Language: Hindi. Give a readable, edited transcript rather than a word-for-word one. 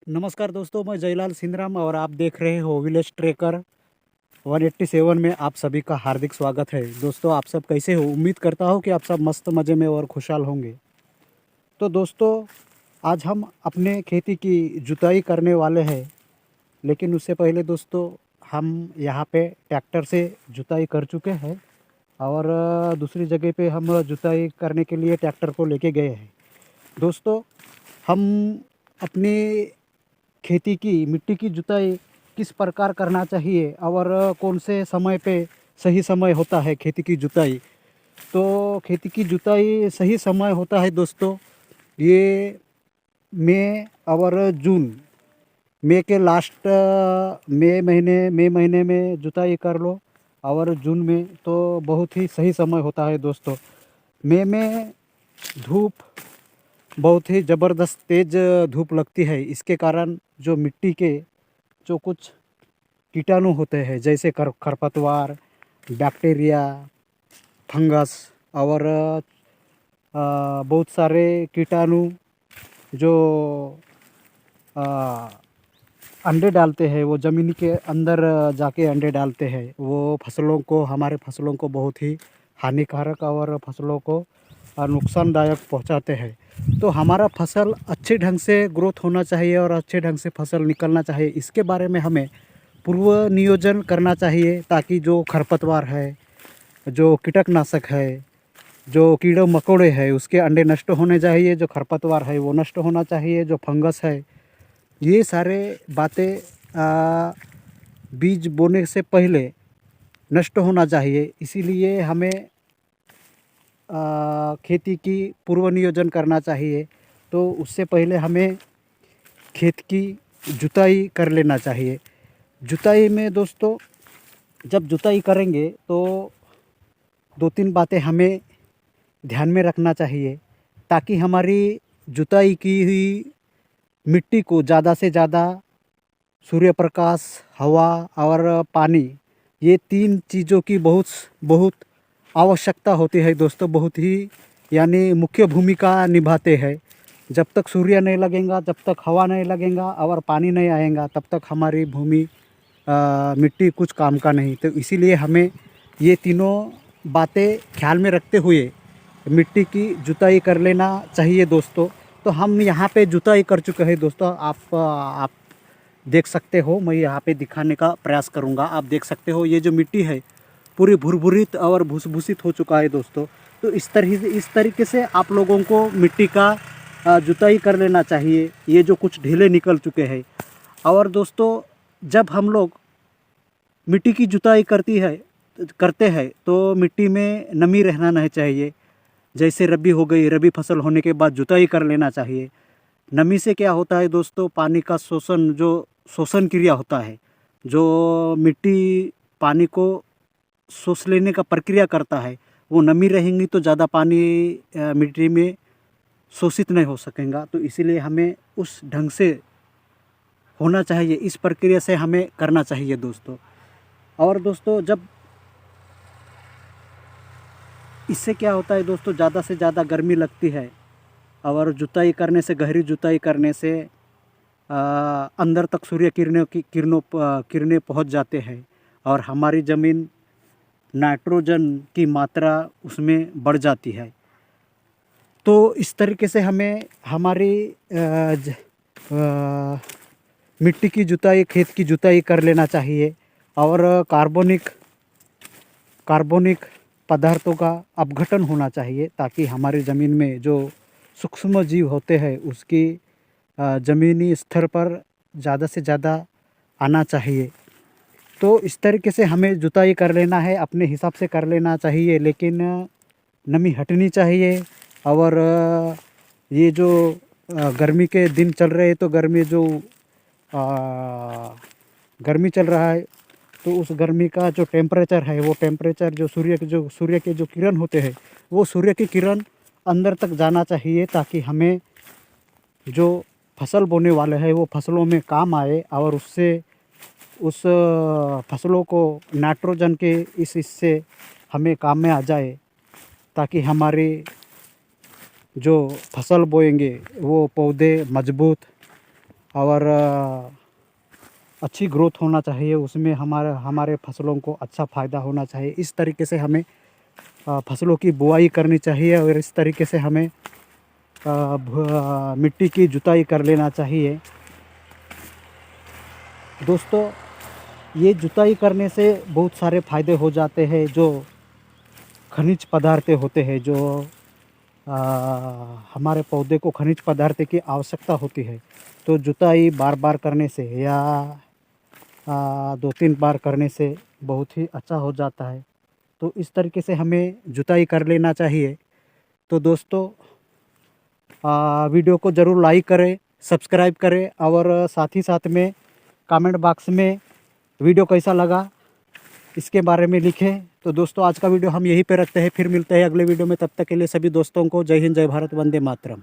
नमस्कार दोस्तों, मैं जयलाल सिंधराम और आप देख रहे हो विलेज ट्रेकर 187 में आप सभी का हार्दिक स्वागत है। दोस्तों, आप सब कैसे हो? उम्मीद करता हूँ कि आप सब मस्त मज़े में और खुशहाल होंगे। तो दोस्तों, आज हम अपने खेती की जुताई करने वाले हैं, लेकिन उससे पहले दोस्तों हम यहाँ पे ट्रैक्टर से जुताई कर चुके हैं और दूसरी जगह पे हम जुताई करने के लिए ट्रैक्टर को लेके गए हैं। दोस्तों, हम अपनी खेती की मिट्टी की जुताई किस प्रकार करना चाहिए और कौन से समय पे सही समय होता है खेती की जुताई। तो खेती की जुताई सही समय होता है दोस्तों, ये मई और जून। मई के लास्ट मई महीने में जुताई कर लो और जून में तो बहुत ही सही समय होता है दोस्तों। मई में धूप बहुत ही ज़बरदस्त तेज़ धूप लगती है। इसके कारण जो मिट्टी के जो कुछ कीटाणु होते हैं, जैसे खरपतवार, बैक्टीरिया, फंगस और बहुत सारे कीटाणु जो अ, अंडे डालते हैं, वो ज़मीन के अंदर जाके अंडे डालते हैं। वो फसलों को, हमारे फसलों को बहुत ही हानिकारक और फसलों को नुकसानदायक पहुंचाते हैं। तो हमारा फसल अच्छे ढंग से ग्रोथ होना चाहिए और अच्छे ढंग से फसल निकलना चाहिए, इसके बारे में हमें पूर्व नियोजन करना चाहिए, ताकि जो खरपतवार है, जो कीटकनाशक है, जो कीड़े मकोड़े हैं, उसके अंडे नष्ट होने चाहिए, जो खरपतवार है वो नष्ट होना चाहिए, जो फंगस है, ये सारे बातें बीज बोने से पहले नष्ट होना चाहिए। इसीलिए हमें खेती की पूर्व नियोजन करना चाहिए। तो उससे पहले हमें खेत की जुताई कर लेना चाहिए। जुताई में दोस्तों, जब जुताई करेंगे तो दो तीन बातें हमें ध्यान में रखना चाहिए, ताकि हमारी जुताई की हुई मिट्टी को ज़्यादा से ज़्यादा सूर्य प्रकाश, हवा और पानी, ये तीन चीज़ों की बहुत बहुत आवश्यकता होती है दोस्तों। बहुत ही यानी मुख्य भूमिका निभाते हैं। जब तक सूर्य नहीं लगेगा, जब तक हवा नहीं लगेगा और पानी नहीं आएगा, तब तक हमारी भूमि मिट्टी कुछ काम का नहीं। तो इसीलिए हमें ये तीनों बातें ख्याल में रखते हुए मिट्टी की जुताई कर लेना चाहिए दोस्तों। तो हम यहाँ पे जुताई कर चुके हैं दोस्तों। आप देख सकते हो, मैं यहाँ पे दिखाने का प्रयास करूँगा। आप देख सकते हो, ये जो मिट्टी है पूरी भुरभुरित और भूसभूसित हो चुका है दोस्तों। तो इस तरीके से आप लोगों को मिट्टी का जुताई कर लेना चाहिए, ये जो कुछ ढीले निकल चुके हैं। और दोस्तों, जब हम लोग मिट्टी की जुताई करते हैं तो मिट्टी में नमी रहना नहीं चाहिए। जैसे रबी हो गई, रबी फसल होने के बाद जुताई कर लेना चाहिए। नमी से क्या होता है दोस्तों, पानी का शोषण, जो शोषण क्रिया होता है, जो मिट्टी पानी को सोख लेने का प्रक्रिया करता है, वो नमी रहेंगी तो ज़्यादा पानी मिट्टी में शोषित नहीं हो सकेगा। तो इसीलिए हमें उस ढंग से होना चाहिए, इस प्रक्रिया से हमें करना चाहिए दोस्तों। और दोस्तों, जब इससे क्या होता है दोस्तों, ज़्यादा से ज़्यादा गर्मी लगती है और जुताई करने से, गहरी जुताई करने से अंदर तक सूर्य किरणें पहुंच जाते हैं और हमारी ज़मीन नाइट्रोजन की मात्रा उसमें बढ़ जाती है। तो इस तरीके से हमें हमारी मिट्टी की जुताई, खेत की जुताई कर लेना चाहिए। और कार्बनिक पदार्थों का अपघटन होना चाहिए, ताकि हमारी ज़मीन में जो सूक्ष्म जीव होते हैं उसकी ज़मीनी स्तर पर ज़्यादा से ज़्यादा आना चाहिए। तो इस तरीके से हमें जुताई कर लेना है, अपने हिसाब से कर लेना चाहिए, लेकिन नमी हटनी चाहिए। और ये जो गर्मी के दिन चल रहे हैं, तो गर्मी चल रहा है, तो उस गर्मी का जो टेम्परेचर है, वो टेम्परेचर जो सूर्य के जो किरण होते हैं, वो सूर्य की किरण अंदर तक जाना चाहिए, ताकि हमें जो फसल बोने वाले हैं वो फसलों में काम आए और उससे उस फसलों को नाइट्रोजन के इस हिस्से हमें काम में आ जाए, ताकि हमारी जो फसल बोएंगे वो पौधे मजबूत और अच्छी ग्रोथ होना चाहिए, उसमें हमारे फसलों को अच्छा फ़ायदा होना चाहिए। इस तरीके से हमें फसलों की बुआई करनी चाहिए और इस तरीके से हमें मिट्टी की जुताई कर लेना चाहिए। दोस्तों, ये जुताई करने से बहुत सारे फ़ायदे हो जाते हैं। जो खनिज पदार्थ होते हैं, जो हमारे पौधे को खनिज पदार्थ की आवश्यकता होती है, तो जुताई बार बार करने से या 2-3 बार करने से बहुत ही अच्छा हो जाता है। तो इस तरीके से हमें जुताई कर लेना चाहिए। तो दोस्तों, वीडियो को ज़रूर लाइक करें, सब्सक्राइब करें और साथ ही साथ में कमेंट बॉक्स में वीडियो कैसा लगा इसके बारे में लिखें। तो दोस्तों, आज का वीडियो हम यहीं पे रखते हैं, फिर मिलते हैं अगले वीडियो में। तब तक के लिए सभी दोस्तों को जय हिंद, जय भारत, वंदे मातरम।